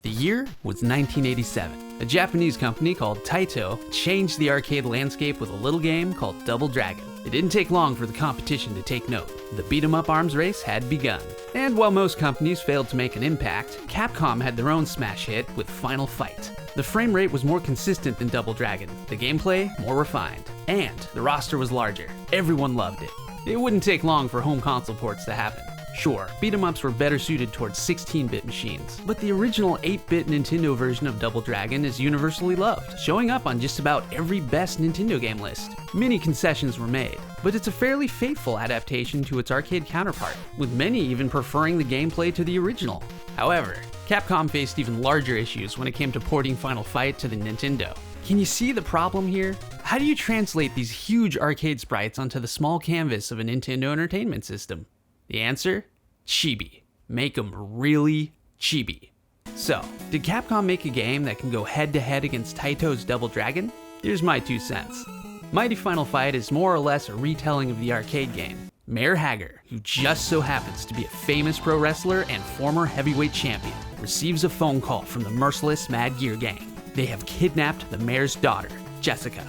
The year was 1987. A Japanese company called Taito changed the arcade landscape with a little game called Double Dragon. It didn't take long for the competition to take note. The beat-em-up arms race had begun. And while most companies failed to make an impact, Capcom had their own smash hit with Final Fight. The frame rate was more consistent than Double Dragon, the gameplay more refined, and the roster was larger. Everyone loved it. It wouldn't take long for home console ports to happen. Sure, beat-em-ups were better suited towards 16-bit machines, but the original 8-bit Nintendo version of Double Dragon is universally loved, showing up on just about every best Nintendo game list. Many concessions were made, but it's a fairly faithful adaptation to its arcade counterpart, with many even preferring the gameplay to the original. However, Capcom faced even larger issues when it came to porting Final Fight to the Nintendo. Can you see the problem here? How do you translate these huge arcade sprites onto the small canvas of a Nintendo Entertainment System? The answer? Chibi. Make them really chibi. So, did Capcom make a game that can go head-to-head against Taito's Double Dragon? Here's my 2 cents. Mighty Final Fight is more or less a retelling of the arcade game. Mayor Haggar, who just so happens to be a famous pro wrestler and former heavyweight champion, receives a phone call from the merciless Mad Gear Gang. They have kidnapped the mayor's daughter, Jessica.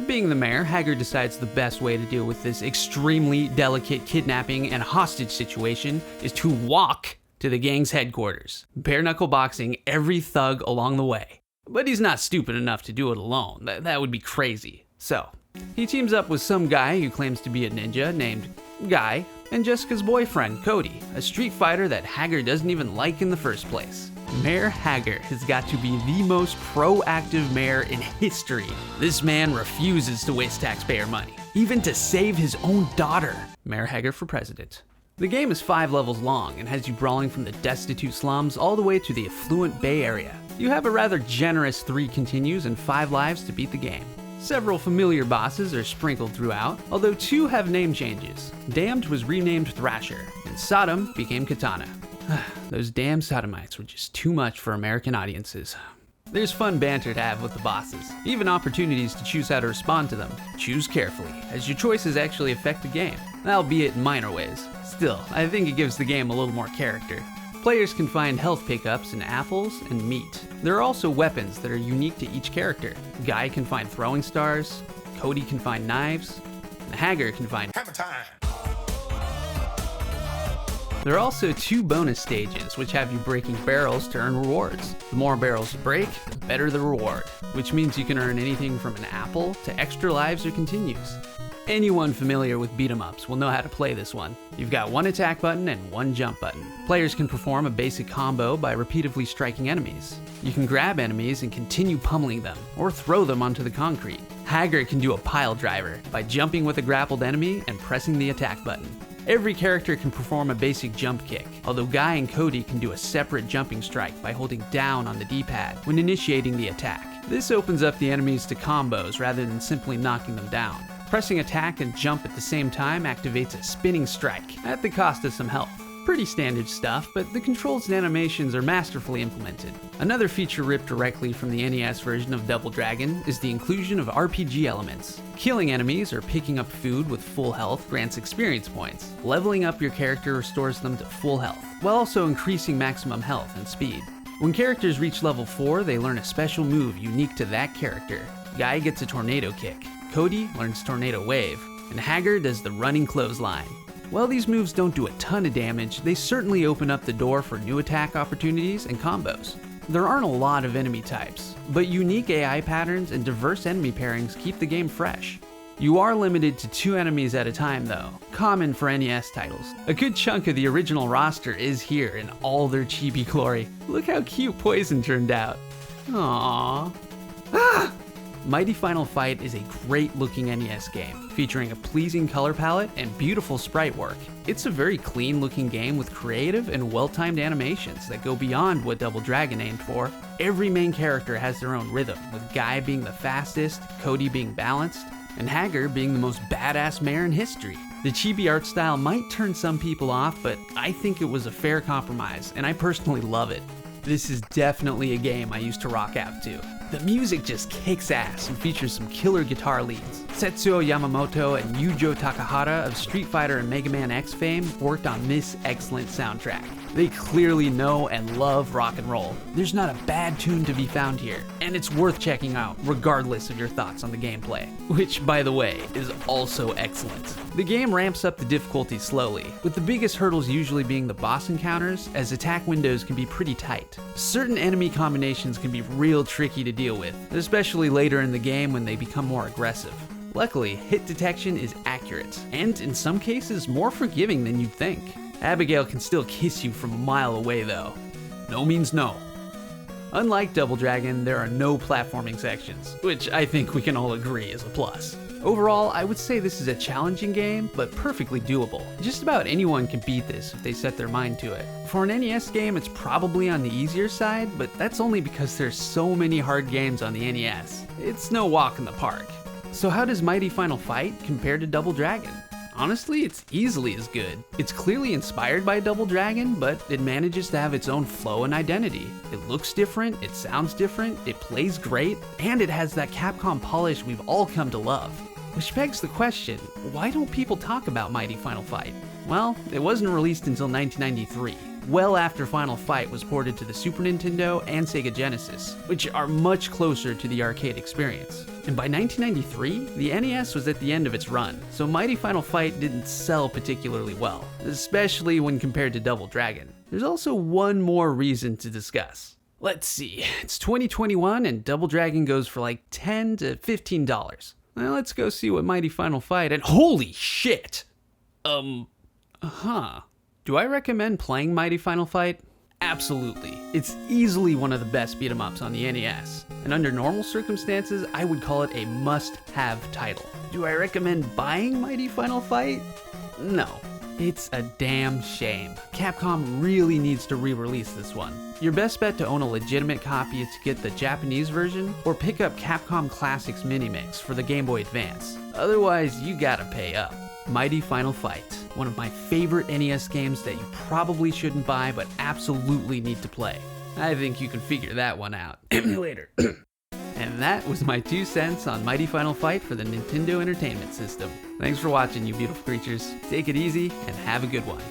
Being the mayor, Haggar decides the best way to deal with this extremely delicate kidnapping and hostage situation is to walk to the gang's headquarters, bare-knuckle boxing every thug along the way. But he's not stupid enough to do it alone. That would be crazy. So, he teams up with some guy who claims to be a ninja named Guy, and Jessica's boyfriend, Cody, a street fighter that Haggar doesn't even like in the first place. Mayor Haggar has got to be the most proactive mayor in history. This man refuses to waste taxpayer money, even to save his own daughter. Mayor Haggar for president. The game is 5 levels long and has you brawling from the destitute slums all the way to the affluent Bay Area. You have a rather generous 3 continues and 5 lives to beat the game. Several familiar bosses are sprinkled throughout, although 2 have name changes. Damned was renamed Thrasher, and Sodom became Katana. Those damn sodomites were just too much for American audiences. There's fun banter to have with the bosses, even opportunities to choose how to respond to them. Choose carefully, as your choices actually affect the game, albeit in minor ways. Still, I think it gives the game a little more character. Players can find health pickups in apples and meat. There are also weapons that are unique to each character. Guy can find throwing stars, Cody can find knives, and Haggar can find hammer time. There are also 2 bonus stages, which have you breaking barrels to earn rewards. The more barrels you break, the better the reward, which means you can earn anything from an apple to extra lives or continues. Anyone familiar with beat-em-ups will know how to play this one. You've got 1 attack button and 1 jump button. Players can perform a basic combo by repeatedly striking enemies. You can grab enemies and continue pummeling them, or throw them onto the concrete. Haggar can do a pile driver by jumping with a grappled enemy and pressing the attack button. Every character can perform a basic jump kick, although Guy and Cody can do a separate jumping strike by holding down on the D-pad when initiating the attack. This opens up the enemies to combos rather than simply knocking them down. Pressing attack and jump at the same time activates a spinning strike, at the cost of some health. Pretty standard stuff, but the controls and animations are masterfully implemented. Another feature ripped directly from the NES version of Double Dragon is the inclusion of RPG elements. Killing enemies or picking up food with full health grants experience points. Leveling up your character restores them to full health, while also increasing maximum health and speed. When characters reach level 4, they learn a special move unique to that character. Guy gets a tornado kick, Cody learns Tornado Wave, and Haggar does the running clothesline. While these moves don't do a ton of damage, they certainly open up the door for new attack opportunities and combos. There aren't a lot of enemy types, but unique AI patterns and diverse enemy pairings keep the game fresh. You are limited to 2 enemies at a time though, common for NES titles. A good chunk of the original roster is here in all their chibi glory. Look how cute Poison turned out. Aww. Ah! Mighty Final Fight is a great-looking NES game, featuring a pleasing color palette and beautiful sprite work. It's a very clean-looking game with creative and well-timed animations that go beyond what Double Dragon aimed for. Every main character has their own rhythm, with Guy being the fastest, Cody being balanced, and Haggar being the most badass mayor in history. The chibi art style might turn some people off, but I think it was a fair compromise, and I personally love it. This is definitely a game I used to rock out to. The music just kicks ass and features some killer guitar leads. Setsuo Yamamoto and Yujo Takahata of Street Fighter and Mega Man X fame worked on this excellent soundtrack. They clearly know and love rock and roll. There's not a bad tune to be found here, and it's worth checking out regardless of your thoughts on the gameplay, which, by the way, is also excellent. The game ramps up the difficulty slowly, with the biggest hurdles usually being the boss encounters, as attack windows can be pretty tight. Certain enemy combinations can be real tricky to deal with, especially later in the game when they become more aggressive. Luckily, hit detection is accurate, and in some cases more forgiving than you'd think. Abigail can still kiss you from a mile away though. No means no. Unlike Double Dragon, there are no platforming sections, which I think we can all agree is a plus. Overall, I would say this is a challenging game, but perfectly doable. Just about anyone can beat this if they set their mind to it. For an NES game, it's probably on the easier side, but that's only because there's so many hard games on the NES. It's no walk in the park. So how does Mighty Final Fight compare to Double Dragon? Honestly, it's easily as good. It's clearly inspired by Double Dragon, but it manages to have its own flow and identity. It looks different, it sounds different, it plays great, and it has that Capcom polish we've all come to love. Which begs the question, why don't people talk about Mighty Final Fight? Well, it wasn't released until 1993, well after Final Fight was ported to the Super Nintendo and Sega Genesis, which are much closer to the arcade experience. And by 1993, the NES was at the end of its run, so Mighty Final Fight didn't sell particularly well, especially when compared to Double Dragon. There's also one more reason to discuss. Let's see, it's 2021 and Double Dragon goes for like $10 to $15. Well, let's go see what Mighty Final Fight and holy shit! Do I recommend playing Mighty Final Fight? Absolutely. It's easily one of the best beat 'em ups on the NES, and under normal circumstances, I would call it a must-have title. Do I recommend buying Mighty Final Fight? No. It's a damn shame. Capcom really needs to re-release this one. Your best bet to own a legitimate copy is to get the Japanese version, or pick up Capcom Classics Mini-Mix for the Game Boy Advance. Otherwise, you gotta pay up. Mighty Final Fight, one of my favorite NES games that you probably shouldn't buy but absolutely need to play. I think you can figure that one out. Emulator. And that was my 2 cents on Mighty Final Fight for the Nintendo Entertainment System. Thanks for watching, you beautiful creatures. Take it easy and have a good one.